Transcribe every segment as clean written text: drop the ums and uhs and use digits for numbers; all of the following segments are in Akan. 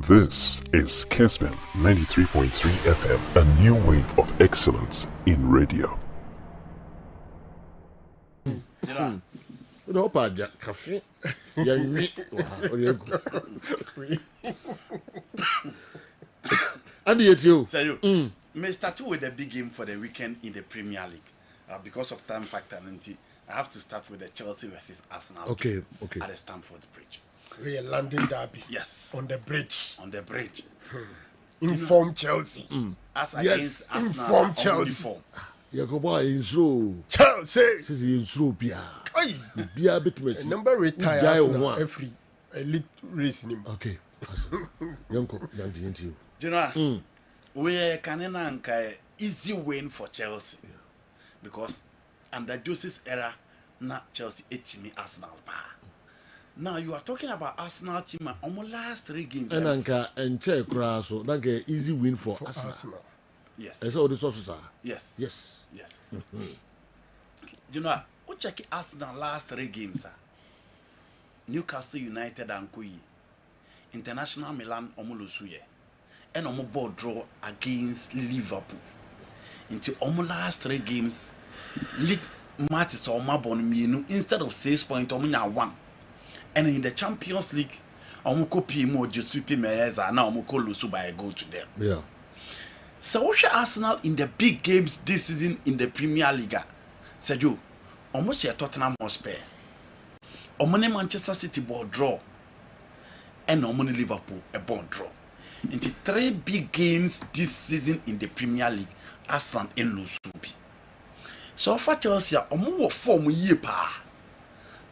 This is Kessben 93.3 FM, a new wave of excellence in radio. Cafe. And you. May start with the big game for the weekend in the Premier League. Because of time factor, I have to start with the Chelsea versus Arsenal. Okay. At the Stamford Bridge. We are London derby. Yes. On the bridge. Inform Chelsea. As against Arsenal. Inform Chelsea. Yakoba is so. Chelsea. Says in so Bia. Bia bit me. Number retire Arsenal every elite race name. Okay. Yanko, you. You know, we can easy win for Chelsea. Yeah. Because under Jose's era, not Chelsea 8 Arsenal. Now you are talking about Arsenal team almost last 3 games. And check so that easy win for Arsenal. Yes. That's all the sources are. Yes. You know, we check Arsenal last 3 games. Newcastle United and Koyi. International Milan omulusuye. And ball draw against Liverpool. Into almost last 3 games, league matches instead of 6 points, 1. And in the Champions League, Omuko more just to now Omuko lose by a goal to them. Yeah. So what Arsenal in the big games this season in the Premier League? Said you, almost your Tottenham Hotspur. Omone Manchester City ball draw. And Omone Liverpool a ball draw. Into 3 big games this season in the Premier League, Arsenal and lose. So for Chelsea, omo form ye pa.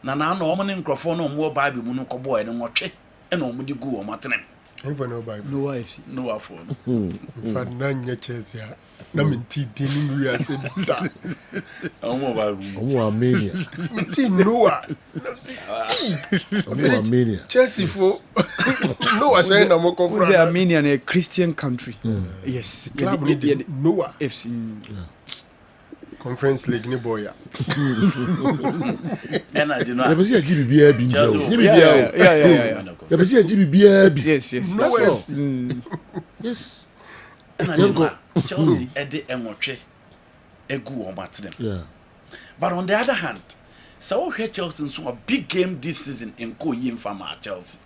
Na no omo nkrofo no omo Bible mu no kobo e no twetwe e no omo di gu o matene. Even no Bible. No FC. No afo. But nanya Chelsea. Na minti dini we ase da. Omo Bible. Omo Armenia. Minti Noah. Omo Armenia. Chelsea for Noah say na mo come from Armenia, a Christian country. Yes. Club Noah FC. Conference League ni boy. And I do not. You see a GBBA bi. Yeah. You see a GBBA bi. Yes. Yes. And I do not. Chelsea ede enwotwe egu o matene. Yeah. But on the other hand, so we Chelsea so a big game this season in Koyi Infama Chelsea.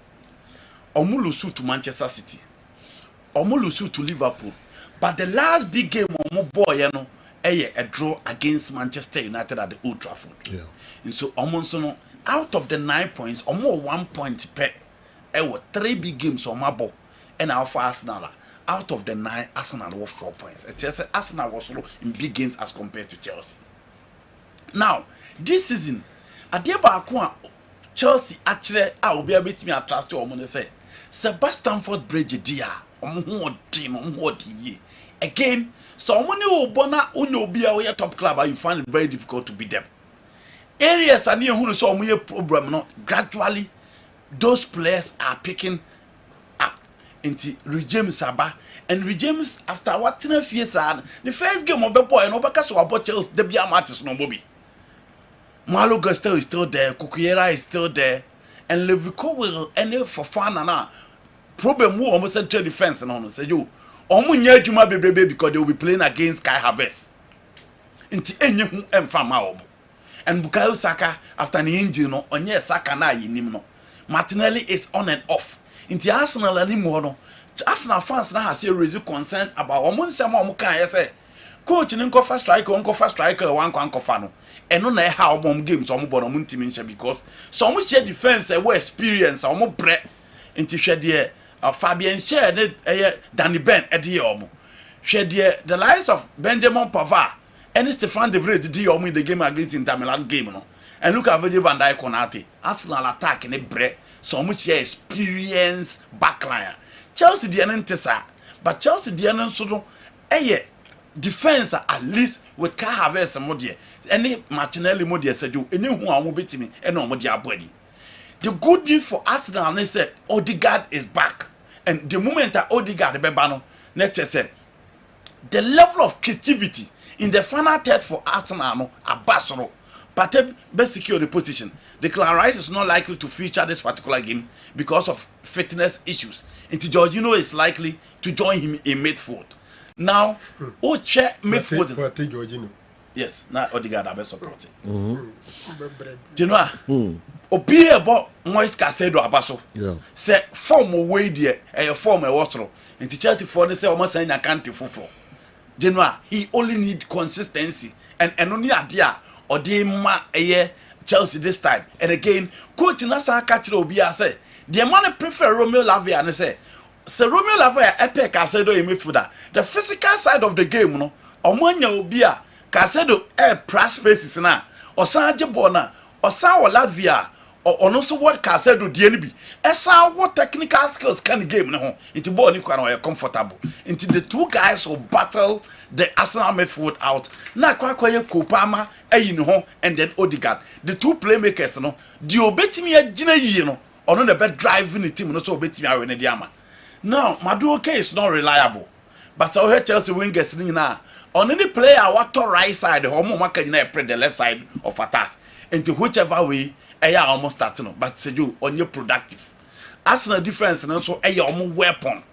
Omulusu to Manchester City. Omulusu to Liverpool. But the last big game omo boy no a draw against Manchester United at the Old Trafford. Yeah. And so almost no out of the 9 points, almost 1 point per. There were 3 big games on my ball, and our for Arsenal. Out of the 9, Arsenal were 4 points. It says Arsenal was low in big games as compared to Chelsea. Now this season, Adeba Chelsea actually I will be able to me attracted to Omone say Sebastian Ford Bridge dia again. So many Obona Unobia or top club, you find it very difficult to beat them. Areas are near who saw me a problem. No, gradually those players are picking up into regimes Saba and regimes after what 10 years are the first game of the boy and Obaka so about Chelsea the Bia Martis no Bobby. Malo Gastel is still there, Kukiera is still there, and Levico will end for fun and problem who almost central defense and on say you. Omunya Juma baby because they will be playing against Kai Havertz. Inti enye hu emfa ma obo. And Bukayo Saka after the injury no onye Saka na yinim no. Martinelli is on and off. Inti Arsenal anymore no. Arsenal fans na has raised concern about omo nsema omo kan say coach ni nkofa striker wan kwa nkofa no. Eno na ha omo games omo bono omo ntimi nche because so omo share defense we experience omo bre inti hwede Fabian share Danny Ben edi omo. Share the likes of Benjamin Pavard and Stefan De Vrij did omo in the game against Inter Milan game no. And look at Virgil van Dijk Konate. Arsenal attack in a break. So much share experience backline. Chelsea the entesa, but Chelsea the so defense at least with Kai Havertz and Modier. Any Martinelli Modier said you any who are beat me and no Modier body. The good news for Arsenal they said Odegaard is back. And the moment that Odegaard Bebano, let's say the level of creativity in the final third for Arsenal no Abasoro. Partey best secure the position. Declan Rice is not likely to feature this particular game because of fitness issues. And Jorginho is likely to join him in midfield. Now, Oche midfield. Partey Jorginho. Yes, now Odegaard are best supporting. Do you know? Obi ebo Moise Caicedo abaso. Yeah. Say form way there, form a water. And Chelsea for the say almost saying I can't for. General, he only need consistency and only idea or the ma Chelsea this time. And again, coach Nasa catch Obia say the man prefer Romeo Lavia and say Romeo Lavia epic Caicedo in midfielder. The physical side of the game, no, Omanya Obia Caicedo press spaces na or Sanje Bona or Sawa Latvia or also what Caicedo DNB. Esa what technical skills can game no into ball ni kwa comfortable. Into the two guys who battle the Arsenal midfield out. Na kwa Kopama ho and then Odegaard. The two playmakers no the obetimi agina yi no ono the best driving the team no so obetimi awe ne diama. Now Maduoke is not reliable. But so Chelsea wingers ni na on any player what right side homo maka na pre the left side of attack. Into whichever way almost starting, but say you on your productive. Arsenal difference and also weapon.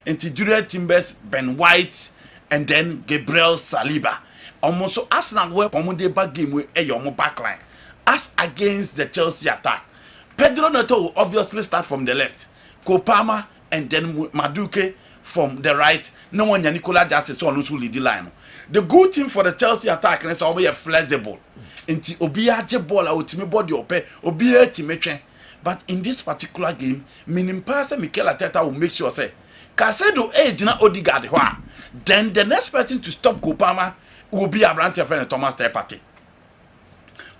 Into Julian Timbers, Ben White, and then Gabriel Saliba. Almost so Arsenal weapon they back game with a backline. As against the Chelsea attack. Pedro Neto will obviously start from the left. Kopama and then Maduke from the right. No one Nicola just on who lead the line. The good thing for the Chelsea attack is always flexible. Inti obiaje ball ultime body ope obia timetwe. But in this particular game, meaning pass Mikel Arteta will make sure say Caicedo ejina Odegaard ho a then the next person to stop Kopama will be Abrante friend Thomas Partey.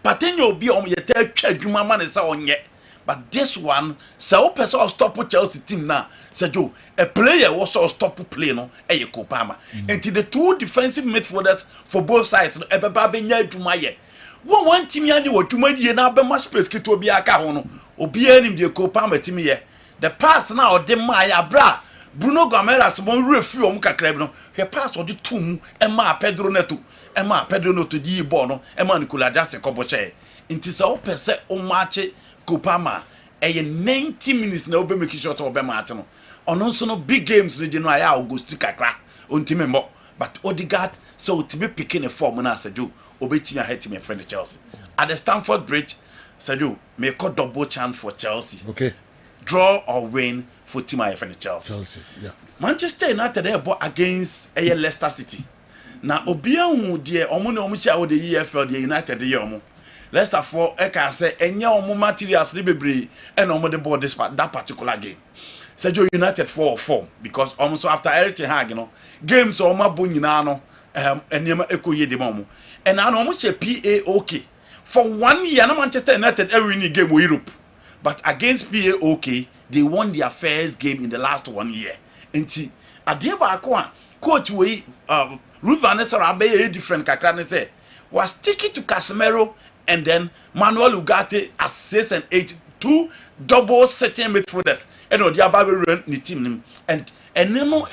Partey no be yete twa adwuma ma ne say onye. But this one, so person stop Chelsea team now. Say Joe, a player also stop play no e Kopama. And the two defensive midfielders for both sides no e beba be nya adwuma ye. One team yani wo dwuma die na be ma space kito obi aka ho no. Obi anim de Kopama team ye. The pass now o de ma ya bra. Bruno Gomes mo refi o mu kakra bi no. He pass o de tum e ma Pedro Neto. E ma Pedro Neto di ball no. E ma Nicola Jackson ko boche. Inti se o pese o match Kopama 90 minutes na obe make sure to obe match no. Ono so no big games ni no aya August kakra ontime mo. But Odegaard so to be picking a form na Sergio obetimi ahead me friend Chelsea. At the Stamford Bridge, Sergio make a double chance for Chelsea. Okay. Draw or win for team friend Chelsea. Chelsea, yeah. Manchester United they bought against Leicester City. Na obia hu de omo na omo chia wo de EFL de United de omo. Leicester for I can say enya omo materials ni bebre and omo de board that particular game. Sergio United for form because almost after everything hag games omo bo nyina no enema ekoye de momo. And now omo che PAOK. For 1 year na Manchester United every game in Europe. But against PAOK they won their first game in the last 1 year. Enti ade ba ko coach we Ruth Van Nistelrooy be different kakra ne say was sticking to Casemiro and then Manuel Ugarte as 6 and 8, 2 double setting midfielders. And the Ababe run the team and no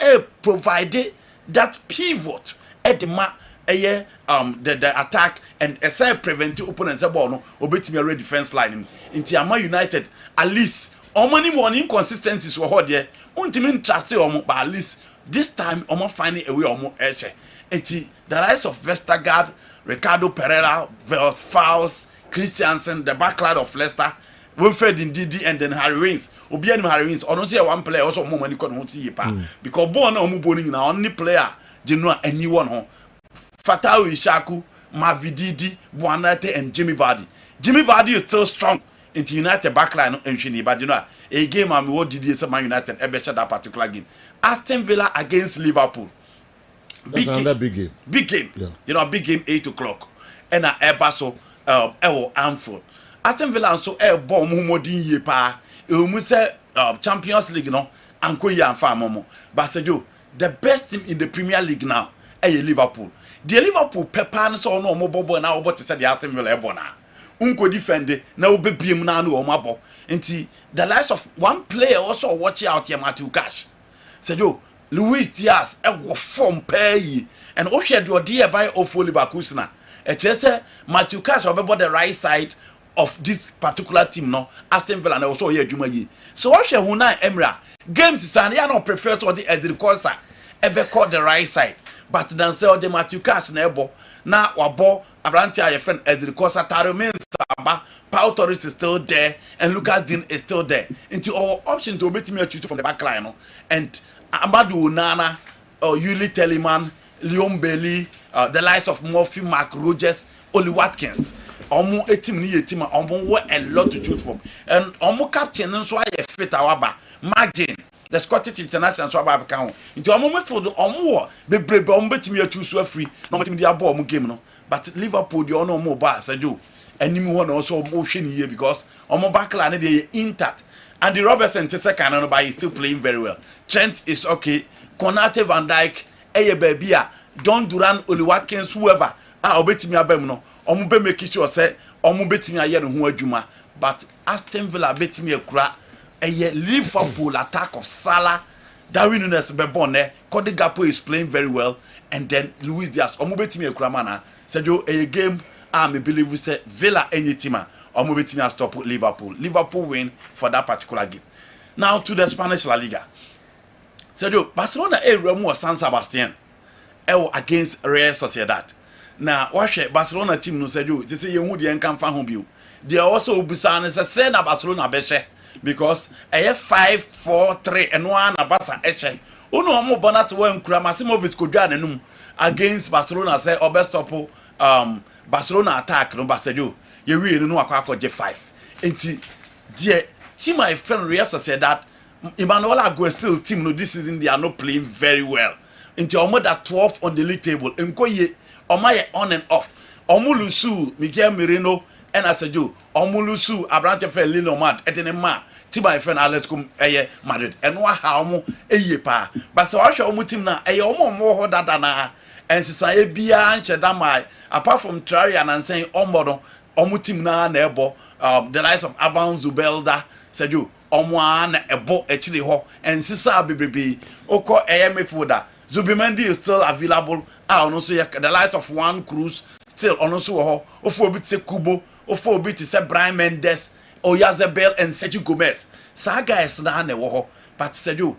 provided that pivot at the attack and aside preventive opponents ball no obetimi red defense line into Ama United at least many more inconsistencies were there. Untimi trust but at least this time finding a way eche. Enti the rise of Vestergaard, Ricardo Pereira, Fowles, Christiansen, the backline of Leicester, Wilfred Ndidi, and then Harry Winks. Obianim Harry Winks. I don't see one player also more money can see because born on boning now only player Genoa anyone home. Fatau Ishaku, Mavididi, Buanate, and Jimmy Vardy. Jimmy Vardy is still strong into United backline and Shini, but you know a game I'm what did you say Man United ever shot that particular game. Aston Villa against Liverpool. That's another big game. Big game. Yeah. You know, big game 8 o'clock. And Ebaso Anfield. Aston Villa so ball Mumodin ye pa. Champions League no anko ye anfa momo. But Sergio, the best team in the Premier League now Liverpool. The Liverpool pepper so no mo bobo na obo te say the Aston Villa ebo na. Unko defend na obebiem na no omabo. Nti the likes of one player also watch out here Matthew Cash. Sergio Luis Diaz wo form pay and o hwe de odi e by of Liverpool na say Matthew Cash obebo the right side of this particular team no Aston Villa na also here adwuma yi so what she hu na Emra games is an ya no prefer to the Edricosa ebe call the right side but then say the Matthew Cash na ebo na wabo Abranti a friend Edricosa Taromins aba Pau Torres is still there and Lucas Dean is still there into our option to obey me from the back line no and Amadou Nana or Yuli Telemann Leon Bailey the likes of Murphy Mark Rogers Oli Watkins omo team ni team omo we a lot to choose from and omo captain nso aye fit awaba margin the Scottish international so aba ka ho nti omo midfield omo wo bebrebe omo betimi atusu afri na omo timi dia ball omo game no but Liverpool dey ono omo ba sajo anim ho na so omo hwe ni because omo backline na dey intact and the Robertson second no by is still playing very well. Trent is okay, Konate, Van Dijk eye babia Don Duran Oli Watkins whoever obetimi abem no omo be make sure say omo betimi aye no ho adwuma but Aston Villa betimi akura eye Liverpool attack of Salah Darwin Nunes be bonne Cody Gakpo is playing very well and then Luis Diaz omo betimi akura mana Sergio a game me believe we say Villa any team omo betimi stop Liverpool win for that particular game. Now to the Spanish La Liga. Sergio Barcelona Remo San Sebastian against Real Sociedad. Now, watch Barcelona team no Sergio. They say you would can fan home view. They are also Ubisan is a say na Barcelona beshe because I have 5-4-3 and 1 abasa eshe. Uno omo bonat we nkura Masimovic ko dwa nanum against Barcelona say obestop Barcelona attack no Sergio. You really no akwa je 5. Enti the team my friend Real Sociedad Emmanuel Aguesil team no this season they are not playing very well. Into omo that 12 on the league table. Enkoye omaye on and off. Omulusu Miguel Merino and Asejo. Omulusu Abrante Fe Lino Mad Edenema. Team my friend Atletico Madrid. And wa ha omo eye pa. But so asho omo team na omo mo dada na. And sisaye bia anche damai apart from Traoré and saying omo team na ebo the likes of Avan Zubelda Sergio omo na ebo actually ho and sisa bebrebe oko midfielder Zubimendi is still available also the light of one Cruz still also ho ofo obi te Kubo ofo obi te say Brian Mendes Oyarzabal and Sergio Gomez sa guys na wo ho but Sergio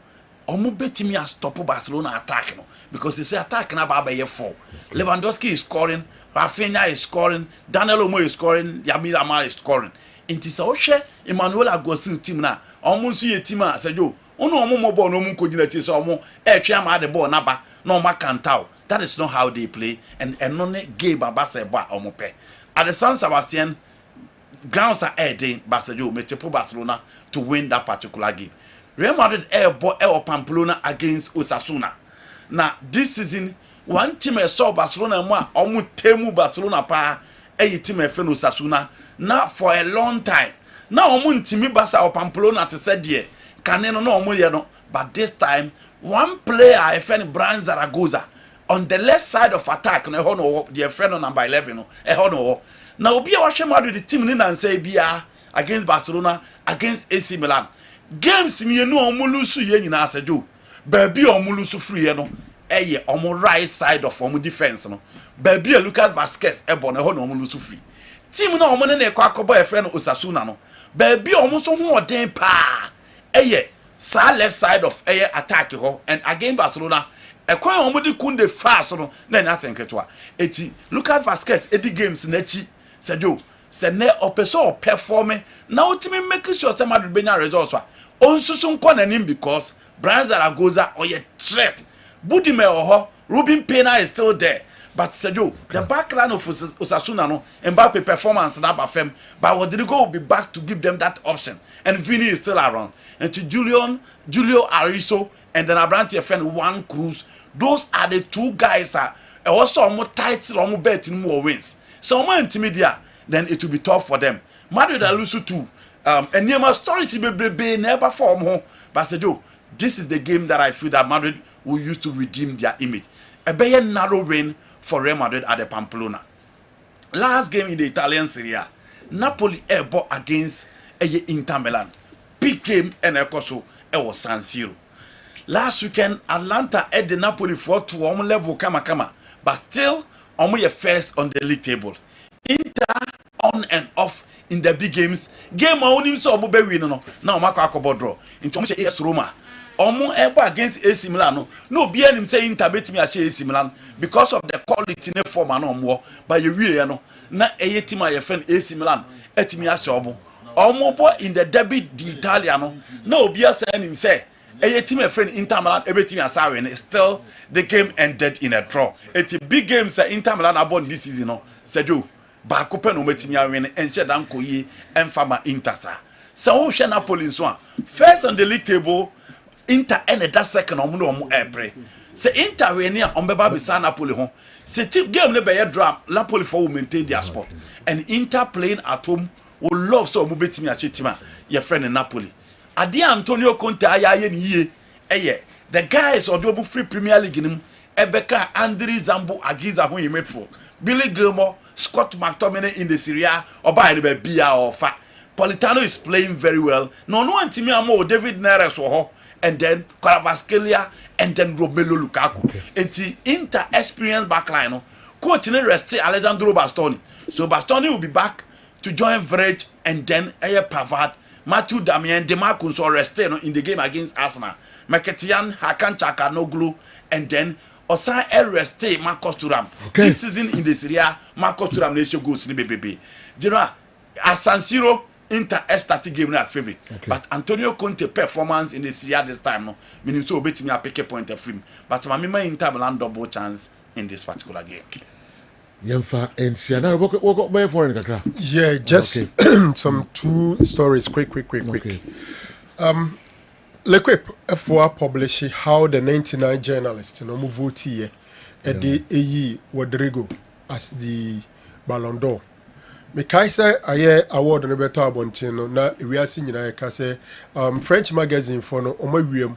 omo betimi a stop Barcelona attack no because they say attack na ba be 4 Lewandowski is scoring Rafinha is scoring Daniel Olmo is scoring Yamil Amal is scoring inti sa o hwe Emmanuel Aguesil team na omo nso ye team a Sergio ono omo mo ball no mu kogina ti so omo twe am the ball na ba no ma kantao that is not how they play and no game abase ba omo pe at the San Sebastian grounds are adding Barcelona metepo Barcelona to win that particular game. Real Madrid Pamplona against Osasuna. Now this season one team saw Barcelona mo omo temu Barcelona pa team efe Osasuna now for a long time. Now omo ntimi Barca or Pamplona to say there Caneno no omo ye no but this time one player efe Brian Zaragoza on the left side of attack no ho the friend on number 11 no no now obi a wa Madrid the team ni na say bia against Barcelona against AC Milan games mienu omulusu ye nyina asejo baabi omulusu free no eye omo right side of omo defense no baabi Lucas Vazquez ebo na ho na omulusu free team na omo ne na akobo efe no Osasuna no baabi omo so ho oden pa eye sa left side of eye attack ho and against Barcelona ekwan omo di kunde fast no na na asenketwa eti Lucas Vazquez edi games na chi sejo se ne opeso performing na ultimate make sure say Madrid benya results wa onsusu nko nanim because Brian Zaragoza oye threat Budime oho Ruben Pena is still there but Sergio the back line of Osasuna no Mbappe performance na bafem but Rodrigo will be back to give them that option and Vini is still around and to Julio Arizo and then Abrante friend Juan Cruz those are the two guys also more tight more bet in more wins so more intimidia then it will be tough for them. Madrid are lose too. And near my story be never form home. But Sergio, this is the game that I feel that Madrid will use to redeem their image. A very narrow reign for Real Madrid at the Pamplona. Last game in the Italian Serie A, Napoli bought against Inter Milan. Big game and also it was San Siro. Last weekend, Atlanta had the Napoli for 2 level kama. But still, omo first on the league table. Inter on and off in the big games. Game onim so omo be win no. Na omo akọ draw. Into omo AS Roma. Omo ever against AC Milan no be him say Inter betimi a AC Milan because of the quality ne form na omo but you wie no na team a friend AC Milan etimi a omo bo in the derby d'Italia no na obi asa him say team a friend Inter Milan ebetimi asa win still the game ended in a draw. It's big game say Inter Milan abon this season no sejo ba ko pe no metimi a win enche dan koyi enfama Inter sa so hwe Napoli so first on the league table. Inter and that second omo April. Say Inter we near on beba bisa Napoli ho. Say tip game ne be drum Napoli for will maintain their spot. And Inter playing at home will love so omo betimi a chetima your friend in Napoli. Ade Antonio Conte ayaye ni yie. The guys odobu free Premier League nim Ebeka Andri Zambo Agiza ho yimefo. Billy Gilmore, Scott McTominay in the Serie A oba be bia or fa. Politano is playing very well. No antimi amo David Neres wo ho. And then Kvaratskhelia and then Romelu Lukaku. Enti Inter experienced backline no. Coach ne rest Alessandro Bastoni. So Bastoni will be back to join Vrij and then Pavard, Matthew Damien, DeMarco so rest no in the game against Arsenal. Mkhitaryan, Hakan Çalhanoğlu and then Osa rest Marcus Thuram. This season in the Serie A, Marcus Thuram nation goes ni BBB. You know, at San Siro Inter starting game as favorite, but Antonio Conte performance in the Serie A this time no, meaning so bet me a pick a point of him. But my Inter Milan double chance in this particular game. Yemfa and Siana, what by for kakra? Yeah, just some two stories, quick. Okay. L'Equipe F4 publish how the 99 journalists no vote here at the AE Rodrigo as the Ballon d'Or. Mekai say aye award no beto abonten no na ewiase nyina ka say French magazine for no omawiem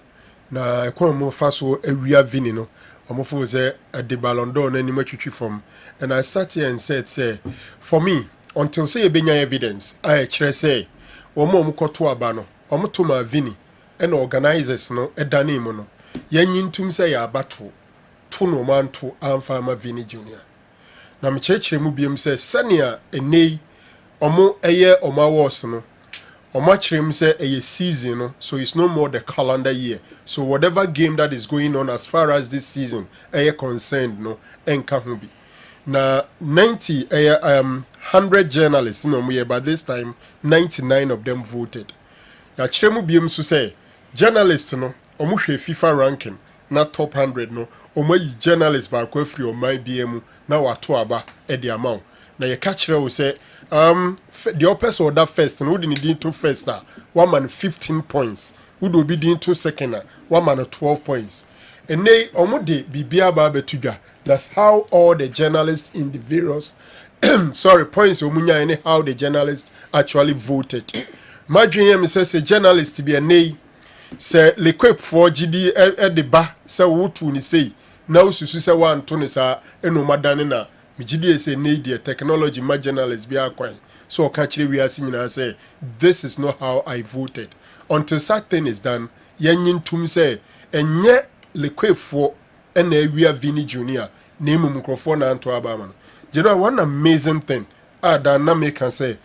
na ekonomo fa so awia vini no omofo say the Ballon d'Or na nima twitwi from, and I sat here and said say for me until say e benya evidence I kire say omo koto aba no omoto ma vini and organizers no edane mu no yanyintum say ya bato to no manto amfa ma vini junior na mechechere mu biem se sania enei omo eye oma awards no oma cherem se eye season no, so it's no more the calendar year, so whatever game that is going on as far as this season eye concerned no enka ho bi na 100 journalists no mo but this time 99 of them voted. Ya cherem mu biem so say journalists no omo hwe FIFA ranking na top 100 no omo yi journalist ba kwa free o man biemu na wato aba e de amount na ye ka kire wo say the opposite order first no wudi ni to first one man 15 points wudi obi din to second one man 12 points and they omo de bibia ba betudwa. That's how all the journalists in the various points omunya any how the journalists actually voted. Madrin me say journalist to be a nay say L'Equipe for GD e de ba say wotu ni say na ususu say wan to ni sa eno madane na me GD say nay the technology ma journalists be akwan so ka kire wi ase nyina say this is not how I voted until certain is done yanyin tum say enye L'Equipe for ena wi Vini Junior na emu microphone na anto abama. You know one amazing thing that na make can say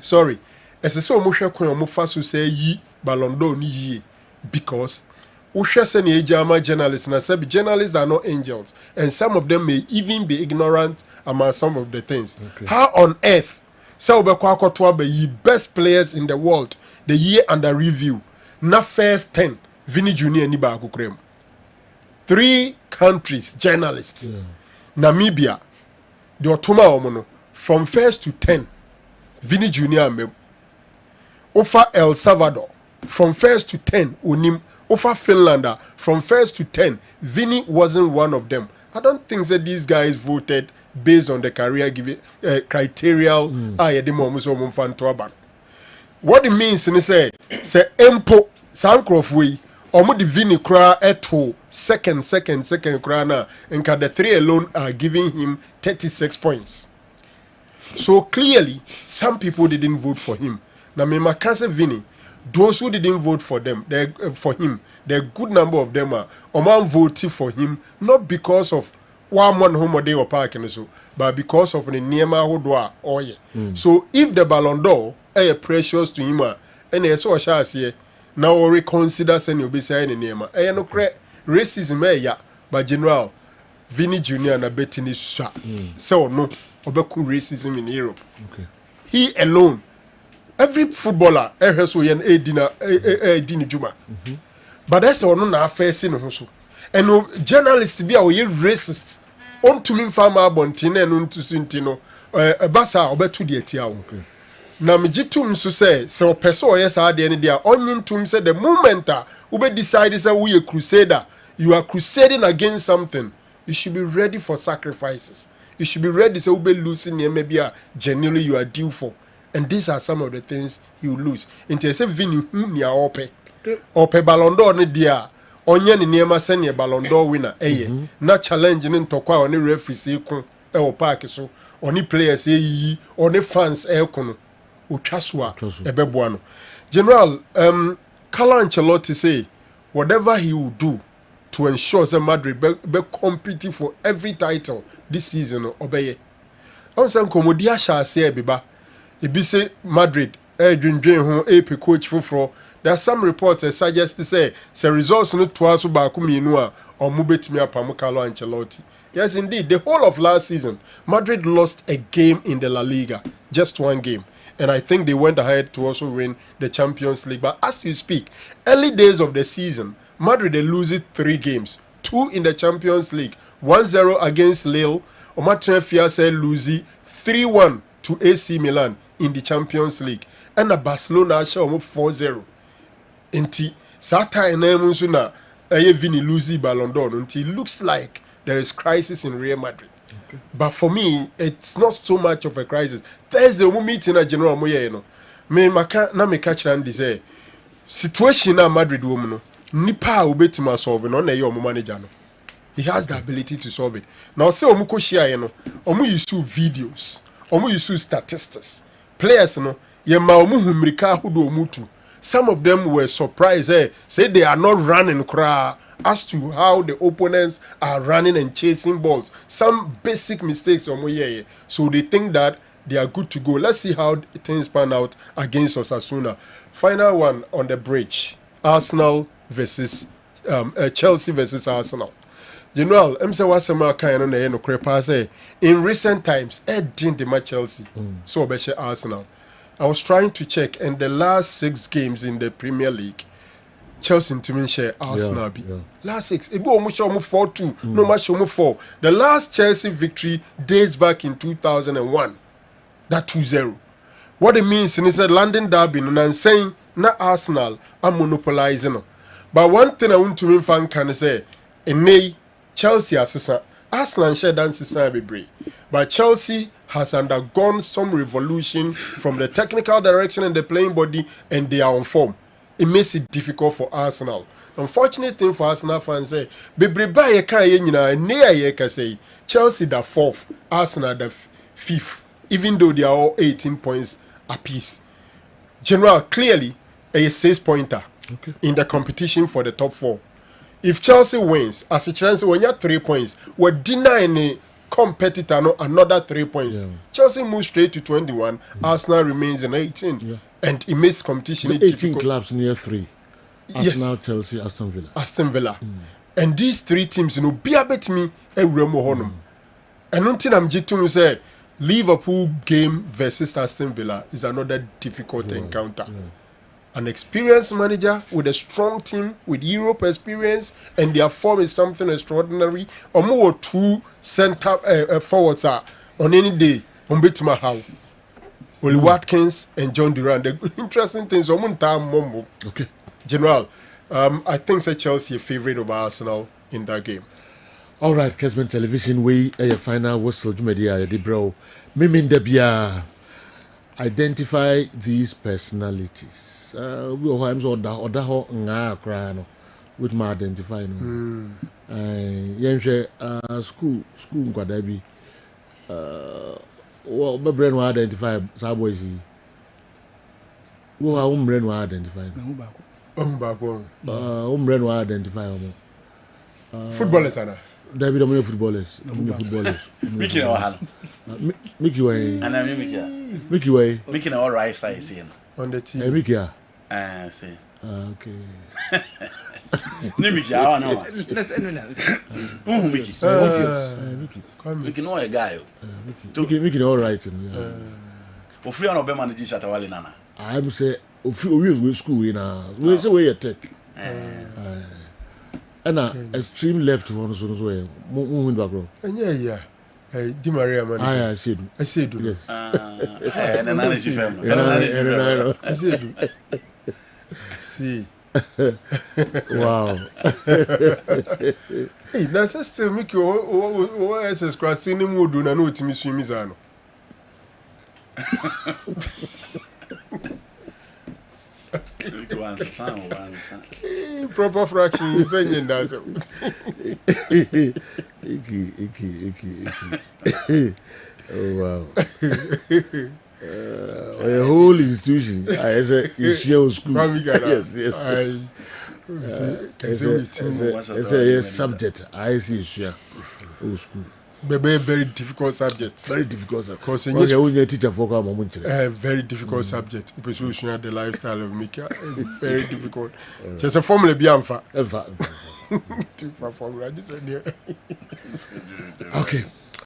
sorry ese so mo hwe kon mo fa so say yi Ballon d'Or ni yi because uhwe say na ejama journalists na say journalists are not angels and some of them may even be ignorant about some of the things. How on earth say obekwa akoto aba yi best players in the world the year under review na first 10 Vini Junior ni ba akokrem 3 countries journalists Namibia the otoma omono from first to 10 Vini Junior me Ofa El Salvador from first to 10 Unim Ofa Finlander from first to 10 Vini wasn't one of them. I don't think that these guys voted based on the career given criteria what it means is say empo sankrof omo the Vini kra eto second kra na nka the 3 alone are giving him 36 points. So clearly some people didn't vote for him. Now me makase Vini those who didn't vote for them for him the good number of them are oman voting for him not because of one home day or park and so, but because of the Niema Hodwa, oh yeah. So if the Ballon d'Or are precious to him, and I saw shall say, now reconsider send you be saying in Niema. I no correct racism, yeah, but general Vinny Jr. and a betting is shot. So no, obeku racism in Europe. Okay. He alone. Every footballer, has so yen dina juma. But that's all no face in also. And no journalists be a racist. On to me farmer bontine and unto sintino. A basa obetu de tia. Okay. Na me jitum so say so person yes are the dia onion tum say the moment ube decide say we a crusader, you are crusading against something, you should be ready for sacrifices. You should be ready say ube losing maybe genuinely you are due for. And these are some of the things you lose. Into say vini nia ope. Ope Ballon d'Or ne dia. Onye ni niema se ne Ballon d'Or winner eye. Na challenge ni ntokwa oni referee se kun e o park so. Oni players yi, oni fans e kono. Utwaswa ebeboa no. General Carlo Ancelotti say whatever he will do to ensure that Madrid be competing for every title this season obeye. On san komodia sha se beba. Ibi say Madrid dwindwen ho AP coach foforo. There are some reports that suggest to say results no twaso ba ko mienu a omo betimi apam Carlo Ancelotti. Yes indeed, the whole of last season Madrid lost a game in the La Liga, just one game. And I think they went ahead to also win the Champions League. But as you speak, early days of the season, Madrid they lose 3 games. 2 in the Champions League. 1-0 against Lille. Omatren Fiase lose 3-1 to AC Milan in the Champions League. And the Barcelona show 4-0. Inti Sata and Suna Vini lose Ballon d'Or. Until it looks like there is crisis in Real Madrid. Okay. But for me, it's not so much of a crisis. Thursday, we meet in a general moye, you know. Me catch and say situation na Madrid woman no. Nipa obetima solve no na ye omo manager no. He has the ability to solve it. Now say omo ko share you know. Omo use videos. Omo use statistics. Players no ye ma omo humrika hodo omo tu. Some of them were surprised say they are not running kra as to how the opponents are running and chasing balls. Some basic mistakes on Moyeye. So they think that they are good to go. Let's see how things pan out against Osasuna. Final one on the bridge. Arsenal versus Chelsea versus Arsenal. General, in recent times, didn't Chelsea. So Arsenal. I was trying to check, and the last 6 games in the Premier League, Chelsea to share Arsenal. Yeah. Last 6. It almost 4-2. No much 4. The last Chelsea victory dates back in 2001. That 2-0. What it means is that London derby and saying na Arsenal are monopolizing. But one thing I want to fan can say, and Chelsea assistant Arsenal share dance be. But Chelsea has undergone some revolution from the technical direction and the playing body, and they are on form. It makes it difficult for Arsenal. Unfortunate thing for Arsenal fans say, Bebreba ye kan ye nyina near ye can say Chelsea the 4th, Arsenal the 5th, even though they are all 18 points apiece. General, clearly a 6-pointer in the competition for the top 4. If Chelsea wins, as a chance when you have 3 points, we're denying a competitor no another 3 points. Yeah. Chelsea moves straight to 21. Arsenal remains in 18. Yeah. And it makes competition 18 difficult. Clubs near 3. Arsenal, yes. Chelsea, Aston Villa. Aston Villa. And these 3 teams, be a bet me a remo honum. And until I'm jitum say Liverpool game versus Aston Villa is another difficult encounter. Yeah. An experienced manager with a strong team with Europe experience, and their form is something extraordinary. Or more 2 center forwards are on any day on Bitma how. Oli Watkins and John Duran. The interesting things okay. General, I think say Chelsea a favorite of Arsenal in that game. All right, Kessben Television, we a final whistle media the bro. Mimin debia identify these personalities. We are order nga cry no with my identify no. School nkwada bi well, my brain will identify Subways. Who are brain will identify? Brain will identify. Footballers, David, I'm footballers. Footballers. Mickey na wahal. Mickey way. And I'm Mickey. Mickey way. Mickey na all right size here. On the Hey, TV. Mickey. See. Okay. Ni Mickey, I know. Let's end now. Mickey. Mickey no a guy. Mickey all right. Ofri an obema na ji Shatawale nana. I'm say we school in we say we tech. And extreme left one so way. Win back row. Yeah. Hey, Di Maria man. I said. Yes. And then I see fam. I said. See. Wow. Hey, na still make you o SS cross ni mu do na no timi swim izano. Proper fraction is saying that. Oh wow. A whole institution. I say it's your school. Yes. It's a subject. I see it's old school. Very difficult subject. Very difficult subject. Because teacher for very difficult subject. Because we should the lifestyle of Mika. Very difficult. Just a formula bianfa. Okay.